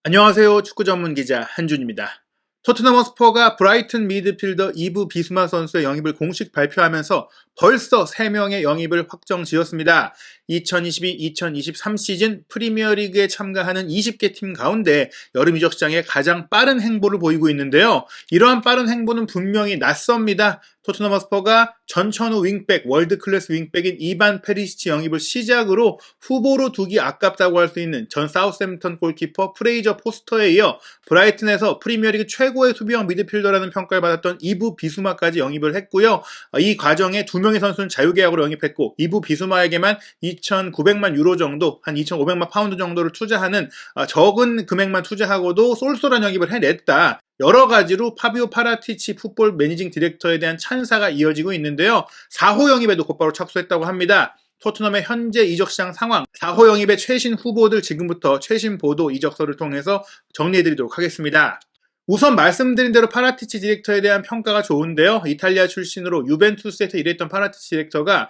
안녕하세요. 축구 전문 기자 한준입니다. 토트넘 허스퍼가 브라이튼 미드필더 이브 비수마 선수의 영입을 공식 발표하면서 벌써 3명의 영입을 확정지었습니다. 2022-2023 시즌 프리미어리그에 참가하는 20개 팀 가운데 여름 이적 시장에 가장 빠른 행보를 보이고 있는데요. 이러한 빠른 행보는 분명히 낯섭니다. 토트넘 허스퍼가 전천후 윙백, 월드클래스 윙백인 이반 페리시치 영입을 시작으로 후보로 두기 아깝다고 할 수 있는 전 사우스햄프턴 골키퍼 프레이저 포스터에 이어 브라이튼에서 프리미어리그 최고의 수비형 미드필더라는 평가를 받았던 이브 비수마까지 영입을 했고요. 이 과정에 2명의 선수는 자유계약으로 영입했고 이브 비수마에게만 2,900만 유로 정도, 한 2,500만 파운드 정도를 투자하는 적은 금액만 투자하고도 쏠쏠한 영입을 해냈다. 여러 가지로 파비오 파라티치 풋볼 매니징 디렉터에 대한 찬사가 이어지고 있는데요. 4호 영입에도 곧바로 착수했다고 합니다. 토트넘의 현재 이적 시장 상황, 4호 영입의 최신 후보들 지금부터 최신 보도 이적서를 통해서 정리해드리도록 하겠습니다. 우선 말씀드린 대로 파라티치 디렉터에 대한 평가가 좋은데요. 이탈리아 출신으로 유벤투스에서 일했던 파라티치 디렉터가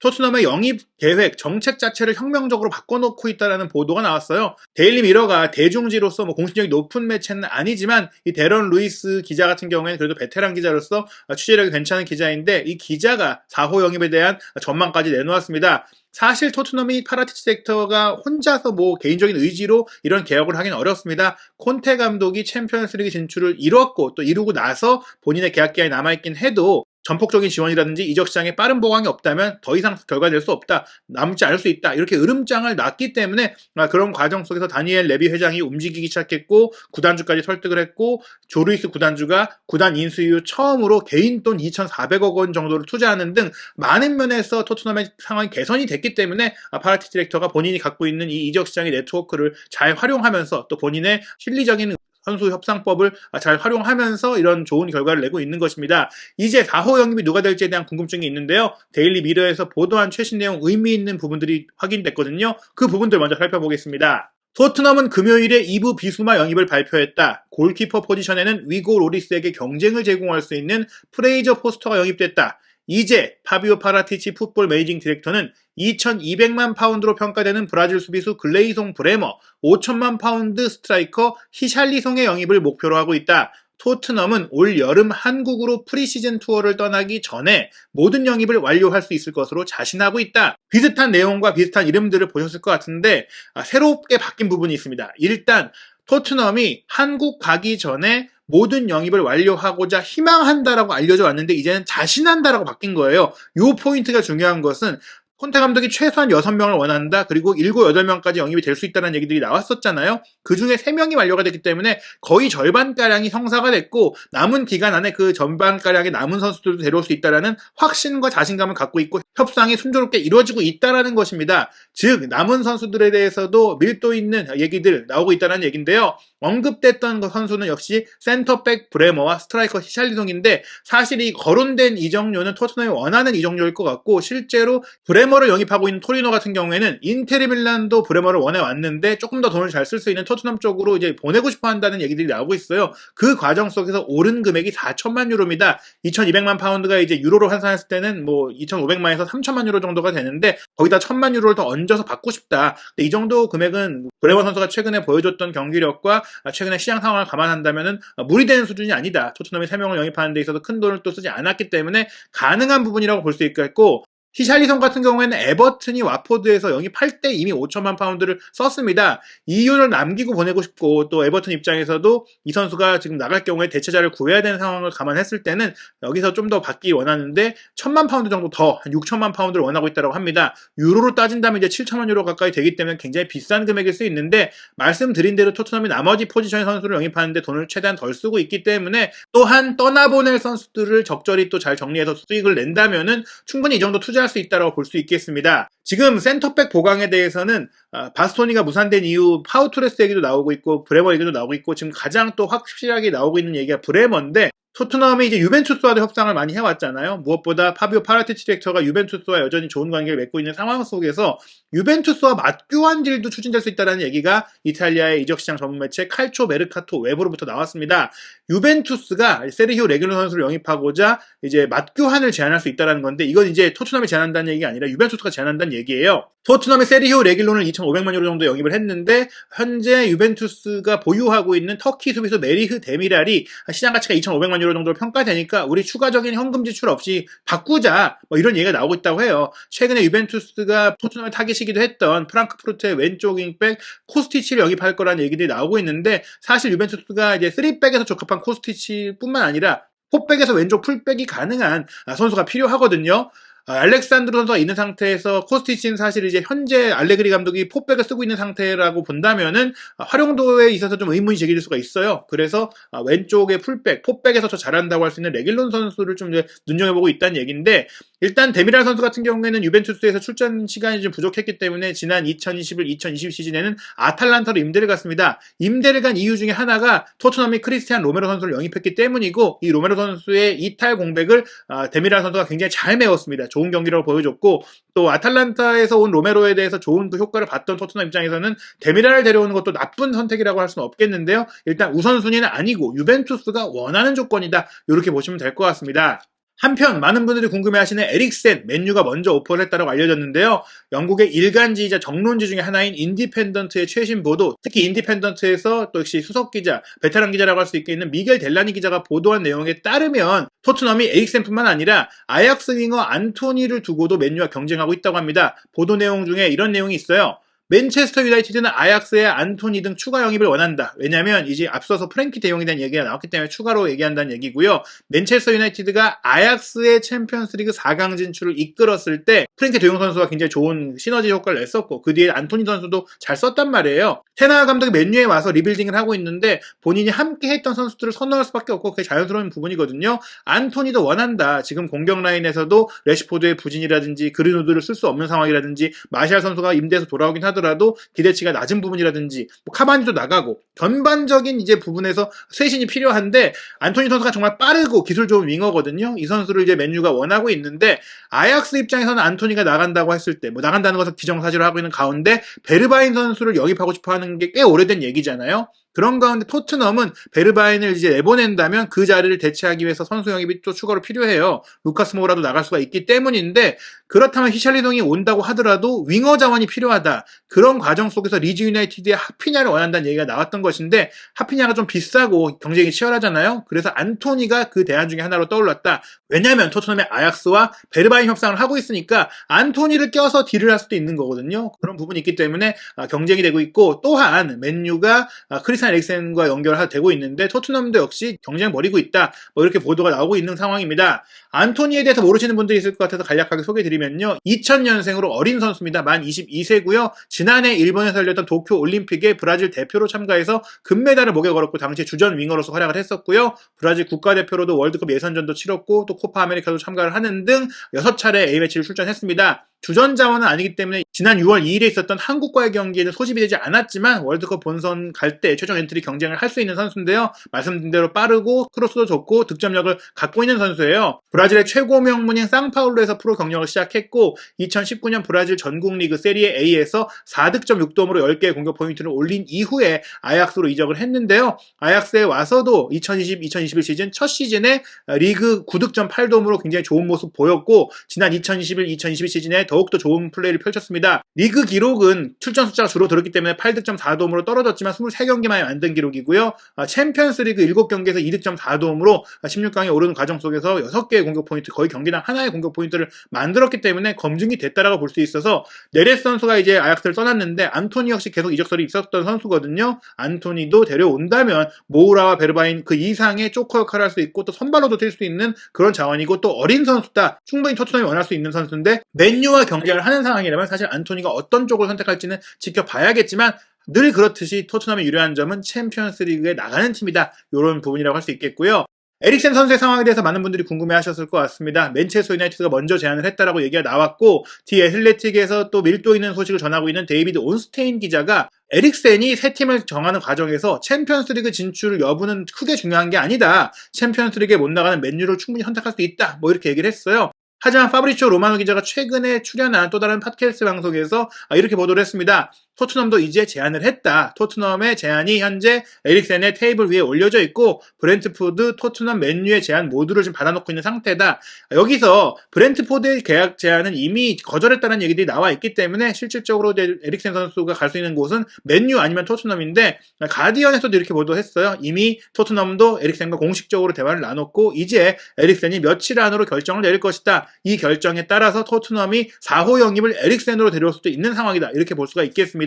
토트넘의 영입 계획, 정책 자체를 혁명적으로 바꿔놓고 있다는 보도가 나왔어요. 데일리 미러가 대중지로서 공신력이 높은 매체는 아니지만 이 데런 루이스 기자 같은 경우에는 그래도 베테랑 기자로서 취재력이 괜찮은 기자인데 이 기자가 4호 영입에 대한 전망까지 내놓았습니다. 사실 토트넘이 파라티치 디렉터가 혼자서 개인적인 의지로 이런 개혁을 하긴 어렵습니다. 콘테 감독이 챔피언스리그 진출을 이뤘고 또 이루고 나서 본인의 계약 기간이 남아있긴 해도 전폭적인 지원이라든지 이적 시장에 빠른 보강이 없다면 더 이상 결과될 수 없다, 남지 않을 수 있다, 이렇게 으름장을 놨기 때문에 그런 과정 속에서 다니엘 레비 회장이 움직이기 시작했고 구단주까지 설득을 했고 조루이스 구단주가 구단 인수 이후 처음으로 개인 돈 2,400억 원 정도를 투자하는 등 많은 면에서 토트넘의 상황이 개선이 됐기 때문에 파라티 디렉터가 본인이 갖고 있는 이 이적 시장의 네트워크를 잘 활용하면서 또 본인의 실리적인 선수 협상법을 잘 활용하면서 이런 좋은 결과를 내고 있는 것입니다. 이제 4호 영입이 누가 될지에 대한 궁금증이 있는데요. 데일리 미러에서 보도한 최신 내용 의미 있는 부분들이 확인됐거든요. 그 부분들 먼저 살펴보겠습니다. 토트넘은 금요일에 이브 비수마 영입을 발표했다. 골키퍼 포지션에는 위고 로리스에게 경쟁을 제공할 수 있는 프레이저 포스터가 영입됐다. 이제 파비오 파라티치 풋볼 매니징 디렉터는 2,200만 파운드로 평가되는 브라질 수비수 글레이송 브레머, 5천만 파운드 스트라이커 히샬리송의 영입을 목표로 하고 있다. 토트넘은 올 여름 한국으로 프리시즌 투어를 떠나기 전에 모든 영입을 완료할 수 있을 것으로 자신하고 있다. 비슷한 내용과 비슷한 이름들을 보셨을 것 같은데 새롭게 바뀐 부분이 있습니다. 일단 토트넘이 한국 가기 전에 모든 영입을 완료하고자 희망한다라고 알려져 왔는데 이제는 자신한다라고 바뀐 거예요. 이 포인트가 중요한 것은 콘테 감독이 최소한 6명을 원한다. 그리고 7, 8명까지 영입이 될 수 있다는 얘기들이 나왔었잖아요. 그중에 3명이 완료가 됐기 때문에 거의 절반가량이 성사가 됐고 남은 기간 안에 그 절반가량의 남은 선수들도 데려올 수 있다는 확신과 자신감을 갖고 있고 협상이 순조롭게 이루어지고 있다는 것입니다. 즉 남은 선수들에 대해서도 밀도 있는 얘기들 나오고 있다는 얘기인데요. 언급됐던 그 선수는 역시 센터백 브레머와 스트라이커 히샬리송인데 사실 이 거론된 이적료는 토트넘이 원하는 이적료일 것 같고 실제로 브레머를 영입하고 있는 토리노 같은 경우에는 인테르 밀란도 브레머를 원해왔는데 조금 더 돈을 잘 쓸 수 있는 토트넘 쪽으로 이제 보내고 싶어 한다는 얘기들이 나오고 있어요. 그 과정 속에서 오른 금액이 4천만 유로입니다. 2,200만 파운드가 이제 유로로 환산했을 때는 2,500만에서 3천만 유로 정도가 되는데 거기다 1,000만 유로를 더 얹어서 받고 싶다. 근데 이 정도 금액은 브레머 선수가 최근에 보여줬던 경기력과 최근에 시장 상황을 감안한다면은 무리 되는 수준이 아니다. 토트넘이 3명을 영입하는 데 있어서 큰 돈을 또 쓰지 않았기 때문에 가능한 부분이라고 볼 수 있겠고 히샬리송 같은 경우에는 에버튼이 와포드에서 영입할 때 이미 5천만 파운드를 썼습니다. 이윤을 남기고 보내고 싶고 또 에버튼 입장에서도 이 선수가 지금 나갈 경우에 대체자를 구해야 되는 상황을 감안했을 때는 여기서 좀 더 받기 원하는데 1,000만 파운드 정도 더, 한 6천만 파운드를 원하고 있다고 합니다. 유로로 따진다면 이제 7천만 유로 가까이 되기 때문에 굉장히 비싼 금액일 수 있는데 말씀드린 대로 토트넘이 나머지 포지션의 선수를 영입하는데 돈을 최대한 덜 쓰고 있기 때문에 또한 떠나보낼 선수들을 적절히 또 잘 정리해서 수익을 낸다면은 충분히 이 정도 투자할 수 있다고 볼 수 있겠습니다. 지금 센터백 보강에 대해서는 바스토니가 무산된 이후 파우토레스 얘기도 나오고 있고 브레머 얘기도 나오고 있고 지금 가장 또 확실하게 나오고 있는 얘기가 브레머인데 토트넘이 이제 유벤투스와도 협상을 많이 해왔잖아요. 무엇보다 파비오 파라티치 디렉터가 유벤투스와 여전히 좋은 관계를 맺고 있는 상황 속에서 유벤투스와 맞교환 딜도 추진될 수 있다는 얘기가 이탈리아의 이적시장 전문 매체 칼초 메르카토 웹으로부터 나왔습니다. 유벤투스가 세르히오 레길론 선수를 영입하고자 이제 맞교환을 제안할 수 있다는 건데, 이건 이제 토트넘이 제안한다는 얘기가 아니라 유벤투스가 제안한다는 얘기예요. 토트넘이 세르히오 레길론을 2,500만 유로 정도 영입을 했는데, 현재 유벤투스가 보유하고 있는 터키 수비수 메리흐 데미랄이 시장 가치가 2,500만 유로 정도로 평가되니까 우리 추가적인 현금 지출 없이 바꾸자, 뭐 이런 얘기가 나오고 있다고 해요. 최근에 유벤투스가 토트넘을 타깃이기도 했던 프랑크푸르트의 왼쪽 윙백 코스티치를 영입할 거라는 얘기들이 나오고 있는데, 사실 유벤투스가 이제 3백에서 적합한 코스티치뿐만 아니라 4백에서 왼쪽 풀백이 가능한 선수가 필요하거든요. 알렉산드로 선수가 있는 상태에서 코스티치는 사실 이제 현재 알레그리 감독이 포백을 쓰고 있는 상태라고 본다면은 활용도에 있어서 좀 의문이 제기될 수가 있어요. 그래서 왼쪽에 풀백, 포백에서 더 잘한다고 할 수 있는 레길론 선수를 좀 이제 눈여겨보고 있다는 얘기인데, 일단 데미랄 선수 같은 경우에는 유벤투스에서 출전 시간이 좀 부족했기 때문에 지난 2021-2022 시즌에는 아탈란타로 임대를 갔습니다. 임대를 간 이유 중에 하나가 토트넘이 크리스티안 로메로 선수를 영입했기 때문이고, 이 로메로 선수의 이탈 공백을 데미랄 선수가 굉장히 잘 메웠습니다. 좋은 경기력을 보여줬고, 또 아탈란타에서 온 로메로에 대해서 좋은 그 효과를 봤던 토트넘 입장에서는 데미랄을 데려오는 것도 나쁜 선택이라고 할 수는 없겠는데요. 일단 우선순위는 아니고 유벤투스가 원하는 조건이다, 이렇게 보시면 될 것 같습니다. 한편 많은 분들이 궁금해하시는 에릭센, 맨유가 먼저 오퍼를 했다고 알려졌는데요. 영국의 일간지이자 정론지 중에 하나인 인디펜던트의 최신 보도, 특히 인디펜던트에서 또 역시 수석 기자, 베테랑 기자라고 할 수 있겠는 미겔 델라니 기자가 보도한 내용에 따르면 토트넘이 에릭센뿐만 아니라 아약스 윙어 안토니를 두고도 맨유와 경쟁하고 있다고 합니다. 보도 내용 중에 이런 내용이 있어요. 맨체스터 유나이티드는 아약스의 안토니 등 추가 영입을 원한다. 왜냐하면 이제 앞서서 프랭키 대용에 대한 얘기가 나왔기 때문에 추가로 얘기한다는 얘기고요. 맨체스터 유나이티드가 아약스의 챔피언스리그 4강 진출을 이끌었을 때 프랭키 대용 선수가 굉장히 좋은 시너지 효과를 냈었고, 그 뒤에 안토니 선수도 잘 썼단 말이에요. 테나 감독이 맨유에 와서 리빌딩을 하고 있는데 본인이 함께 했던 선수들을 선호할 수밖에 없고 그게 자연스러운 부분이거든요. 안토니도 원한다. 지금 공격 라인에서도 레시포드의 부진이라든지 그린우드를 쓸 수 없는 상황이라든지 마샬 선수가 임대에서 돌아오긴 하더라도 기대치가 낮은 부분이라든지 카바니도 나가고 전반적인 이제 부분에서 쇄신이 필요한데, 안토니 선수가 정말 빠르고 기술 좋은 윙어거든요. 이 선수를 이제 맨유가 원하고 있는데, 아약스 입장에서는 안토니가 나간다고 했을 때, 뭐 나간다는 것을 기정사실로 하고 있는 가운데 베르바인 선수를 영입하고 싶어 하는 게 꽤 오래된 얘기잖아요. 그런 가운데 토트넘은 베르바인을 이제 내보낸다면 그 자리를 대체하기 위해서 선수 영입이 또 추가로 필요해요. 루카스 모라도 나갈 수가 있기 때문인데, 그렇다면 히샬리동이 온다고 하더라도 윙어 자원이 필요하다. 그런 과정 속에서 리즈 유나이티드의 하피냐를 원한다는 얘기가 나왔던 것인데, 하피냐가 좀 비싸고 경쟁이 치열하잖아요. 그래서 안토니가 그 대안 중에 하나로 떠올랐다. 왜냐하면 토트넘의 아약스와 베르바인 협상을 하고 있으니까 안토니를 껴서 딜을 할 수도 있는 거거든요. 그런 부분이 있기 때문에 경쟁이 되고 있고, 또한 맨유가 크리스찬 에릭센과 연결되고 있는데 토트넘도 역시 경쟁을 벌이고 있다, 뭐 이렇게 보도가 나오고 있는 상황입니다. 안토니에 대해서 모르시는 분들이 있을 것 같아서 간략하게 소개해드리면요. 2000년생으로 어린 선수입니다. 만 22세고요. 지난해 일본에서 열렸던 도쿄 올림픽에 브라질 대표로 참가해서 금메달을 목에 걸었고 당시 주전 윙어로서 활약을 했었고요. 브라질 국가대표로도 월드컵 예선전도 치렀고 또 코파 아메리카도 참가를 하는 등 6차례 A매치를 출전했습니다. 주전 자원은 아니기 때문에 지난 6월 2일에 있었던 한국과의 경기에는 소집이 되지 않았지만 월드컵 본선 갈 때 최종 엔트리 경쟁을 할 수 있는 선수인데요. 말씀드린 대로 빠르고 크로스도 좋고 득점력을 갖고 있는 선수예요. 브라질의 최고 명문인 상파울루에서 프로 경력을 시작했고 2019년 브라질 전국 리그 세리에 A에서 4득점 6도움으로 10개의 공격 포인트를 올린 이후에 아약스로 이적을 했는데요. 아약스에 와서도 2020-2021 시즌 첫 시즌에 리그 9득점 8도움으로 굉장히 좋은 모습 보였고, 지난 2021-2022 시즌에 더욱더 좋은 플레이를 펼쳤습니다. 리그 기록은 출전 숫자가 줄어들었기 때문에 8득점 4도움으로 떨어졌지만 23경기만에 만든 기록이고요. 챔피언스리그 7경기에서 2득점 4도움으로 16강에 오르는 과정 속에서 6개의 공격 포인트, 거의 경기당 하나의 공격 포인트를 만들었기 때문에 검증이 됐다라고 볼 수 있어서, 네레스 선수가 이제 아약스를 떠났는데 안토니 역시 계속 이적설이 있었던 선수거든요. 안토니도 데려온다면 모우라와 베르바인 그 이상의 조커 역할을 할 수 있고 또 선발로도 뛸 수 있는 그런 자원이고 또 어린 선수다. 충분히 토트넘이 원할 수 있는 선수인데, 맨유와 경쟁을 하는 상황이라면 사실 안토니가 어떤 쪽을 선택할지는 지켜봐야겠지만, 늘 그렇듯이 토트넘의 유리한 점은 챔피언스 리그에 나가는 팀이다, 이런 부분이라고 할 수 있겠고요. 에릭센 선수의 상황에 대해서 많은 분들이 궁금해하셨을 것 같습니다. 맨체스터 유나이티드가 먼저 제안을 했다라고 얘기가 나왔고 디 애슬레틱에서 또 밀도 있는 소식을 전하고 있는 데이비드 온스테인 기자가 에릭센이 새 팀을 정하는 과정에서 챔피언스리그 진출 여부는 크게 중요한 게 아니다. 챔피언스리그에 못 나가는 맨유를 충분히 선택할 수 있다. 뭐 이렇게 얘기를 했어요. 하지만 파브리치오 로마노 기자가 최근에 출연한 또 다른 팟캐스트 방송에서 이렇게 보도를 했습니다. 토트넘도 이제 제안을 했다. 토트넘의 제안이 현재 에릭센의 테이블 위에 올려져 있고 브렌트포드, 토트넘, 맨유의 제안 모두를 지금 받아놓고 있는 상태다. 여기서 브렌트포드의 계약 제안은 이미 거절했다는 얘기들이 나와 있기 때문에 실질적으로 에릭센 선수가 갈 수 있는 곳은 맨유 아니면 토트넘인데 가디언에서도 이렇게 보도했어요. 이미 토트넘도 에릭센과 공식적으로 대화를 나눴고 이제 에릭센이 며칠 안으로 결정을 내릴 것이다. 이 결정에 따라서 토트넘이 4호 영입을 에릭센으로 데려올 수도 있는 상황이다. 이렇게 볼 수가 있겠습니다.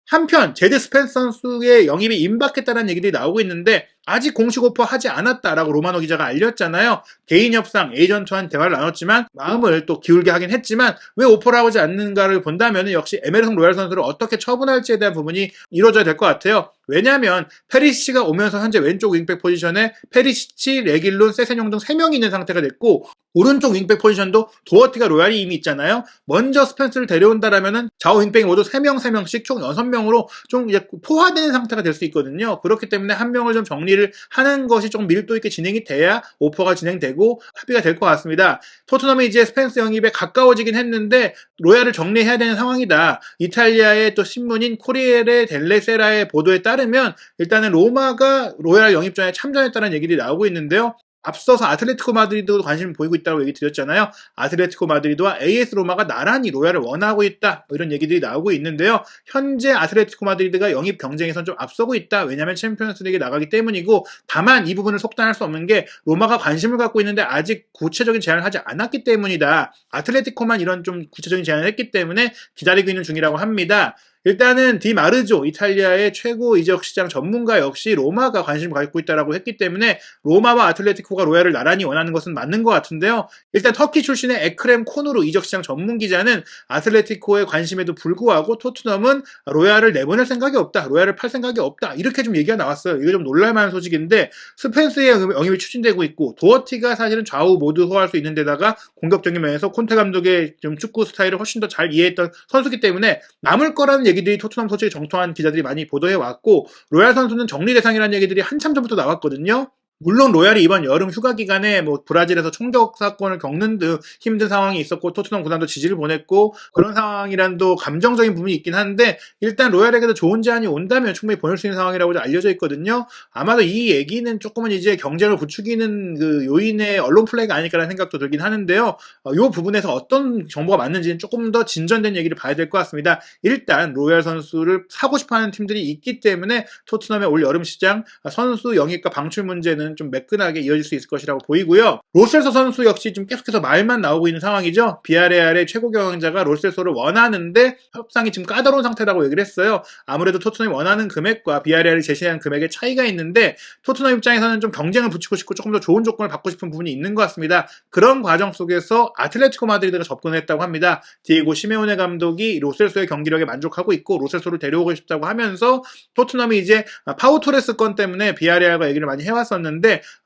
한편 제드 스펜스 선수의 영입이 임박했다는 얘기들이 나오고 있는데 아직 공식 오퍼 하지 않았다라고 로마노 기자가 알렸잖아요. 개인 협상, 에이전트와는 대화를 나눴지만 마음을 또 기울게 하긴 했지만 왜 오퍼를 하지 않는가를 본다면 역시 에메르송 로얄 선수를 어떻게 처분할지에 대한 부분이 이루어져야 될 것 같아요. 왜냐하면 페리시치가 오면서 현재 왼쪽 윙백 포지션에 페리시치, 레길론, 세세뇽 등 3명이 있는 상태가 됐고 오른쪽 윙백 포지션도 도어티가 로얄이 이미 있잖아요. 먼저 스펜스를 데려온다라면은 좌우 윙백이 모두 3명씩 총 6명으로 좀 포화되는 상태가 될 수 있거든요. 그렇기 때문에 한 명을 좀 정리를 하는 것이 좀 밀도 있게 진행이 돼야 오퍼가 진행되고 합의가 될 것 같습니다. 토트넘이 이제 스펜스 영입에 가까워지긴 했는데 로얄을 정리해야 되는 상황이다. 이탈리아의 또 신문인 코리에레 델레 세라의 보도에 따르면 일단은 로마가 로얄 영입전에 참전했다는 얘기들이 나오고 있는데요. 앞서서 아틀레티코 마드리드도 관심을 보이고 있다고 얘기 드렸잖아요. 아틀레티코 마드리드와 AS 로마가 나란히 로얄을 원하고 있다. 이런 얘기들이 나오고 있는데요. 현재 아틀레티코 마드리드가 영입 경쟁에선 좀 앞서고 있다. 왜냐하면 챔피언스리그에 나가기 때문이고 다만 이 부분을 속단할 수 없는 게 로마가 관심을 갖고 있는데 아직 구체적인 제안을 하지 않았기 때문이다. 아틀레티코만 이런 좀 구체적인 제안을 했기 때문에 기다리고 있는 중이라고 합니다. 일단은 디 마르조, 이탈리아의 최고 이적 시장 전문가 역시 로마가 관심을 갖고 있다고 했기 때문에 로마와 아틀레티코가 로얄을 나란히 원하는 것은 맞는 것 같은데요. 일단 터키 출신의 에크렘 코누르 이적 시장 전문 기자는 아틀레티코의 관심에도 불구하고 토트넘은 로얄을 내보낼 생각이 없다. 로얄을 팔 생각이 없다. 이렇게 좀 얘기가 나왔어요. 이거 좀 놀랄만한 소식인데 스펜스의 영입이 추진되고 있고 도어티가 사실은 좌우 모두 소화할 수 있는 데다가 공격적인 면에서 콘테 감독의 좀 축구 스타일을 훨씬 더 잘 이해했던 선수기 때문에 남을 거라는 얘기들이 토트넘 소식에 정통한 기자들이 많이 보도해왔고 로얄 선수는 정리 대상이라는 얘기들이 한참 전부터 나왔거든요. 물론 로얄이 이번 여름 휴가 기간에 브라질에서 총격 사건을 겪는 듯 힘든 상황이 있었고 토트넘 구단도 지지를 보냈고 그런 상황이란 또 감정적인 부분이 있긴 한데 일단 로얄에게도 좋은 제안이 온다면 충분히 보낼 수 있는 상황이라고 알려져 있거든요. 아마도 이 얘기는 조금은 이제 경쟁을 부추기는 그 요인의 언론 플레이가 아닐까라는 생각도 들긴 하는데요. 이 부분에서 어떤 정보가 맞는지는 조금 더 진전된 얘기를 봐야 될 것 같습니다. 일단 로얄 선수를 사고 싶어하는 팀들이 있기 때문에 토트넘의 올 여름 시장 선수 영입과 방출 문제는 좀 매끈하게 이어질 수 있을 것이라고 보이고요. 로셀소 선수 역시 좀 계속해서 말만 나오고 있는 상황이죠. 비아레알의 최고 경영자가 로셀소를 원하는데 협상이 지금 까다로운 상태라고 얘기를 했어요. 아무래도 토트넘이 원하는 금액과 비아레알이 제시한 금액의 차이가 있는데 토트넘 입장에서는 좀 경쟁을 붙이고 싶고 조금 더 좋은 조건을 받고 싶은 부분이 있는 것 같습니다. 그런 과정 속에서 아틀레티코 마드리드가 접근을 했다고 합니다. 디에고 시메오네 감독이 로셀소의 경기력에 만족하고 있고 로셀소를 데려오고 싶다고 하면서 토트넘이 이제 파우 토레스 건 때문에 비아레알과 얘기를 많이 해왔었는데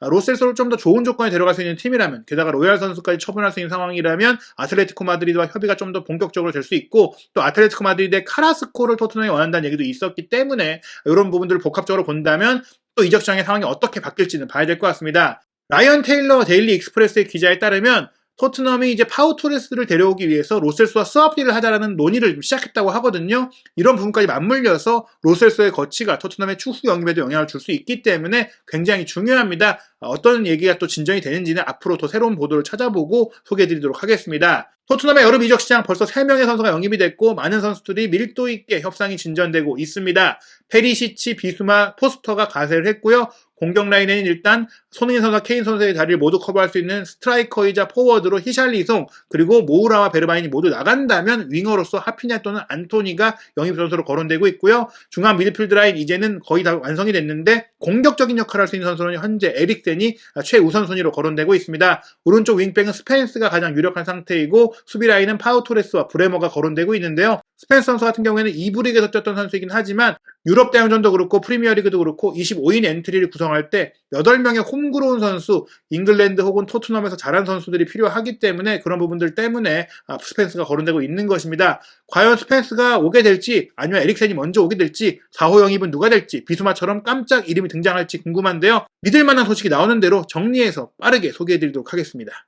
로셀소를 좀 더 좋은 조건에 데려갈 수 있는 팀이라면 게다가 로얄 선수까지 처분할 수 있는 상황이라면 아틀레티코 마드리드와 협의가 좀 더 본격적으로 될 수 있고 또 아틀레티코 마드리드의 카라스코를 토트넘이 원한다는 얘기도 있었기 때문에 이런 부분들을 복합적으로 본다면 또 이적 시장의 상황이 어떻게 바뀔지는 봐야 될 것 같습니다. 라이언 테일러 데일리 익스프레스의 기자에 따르면 토트넘이 이제 파우 토레스를 데려오기 위해서 로셀소와 스왑 딜을 하자라는 논의를 시작했다고 하거든요. 이런 부분까지 맞물려서 로셀소의 거치가 토트넘의 추후 영입에도 영향을 줄 수 있기 때문에 굉장히 중요합니다. 어떤 얘기가 또 진전이 되는지는 앞으로 더 새로운 보도를 찾아보고 소개해드리도록 하겠습니다. 토트넘의 여름 이적 시장 벌써 3명의 선수가 영입이 됐고 많은 선수들이 밀도 있게 협상이 진전되고 있습니다. 페리시치, 비수마, 포스터가 가세를 했고요. 공격 라인에는 일단 손흥민 선수와 케인 선수의 자리를 모두 커버할 수 있는 스트라이커이자 포워드로 히샬리송 그리고 모우라와 베르바인이 모두 나간다면 윙어로서 하피냐 또는 안토니가 영입 선수로 거론되고 있고요. 중앙 미드필드 라인 이제는 거의 다 완성이 됐는데 공격적인 역할을 할 수 있는 선수는 현재 에릭센, 에릭센이 최우선 순위로 거론되고 있습니다. 오른쪽 윙백은 스펜스가 가장 유력한 상태이고 수비 라인은 파우 토레스와 브레머가 거론되고 있는데요. 스펜스 선수 같은 경우에는 2부 리그에서 뛰었던 선수이긴 하지만 유럽 대항전도 그렇고 프리미어리그도 그렇고 25인 엔트리를 구성할 때 8명의 홈그로운 선수, 잉글랜드 혹은 토트넘에서 잘한 선수들이 필요하기 때문에 그런 부분들 때문에 스펜스가 거론되고 있는 것입니다. 과연 스펜스가 오게 될지 아니면 에릭센이 먼저 오게 될지 4호 영입은 누가 될지 비수마처럼 깜짝 이름이 등장할지 궁금한데요. 믿을 만한 소식이 나오는 대로 정리해서 빠르게 소개해드리도록 하겠습니다.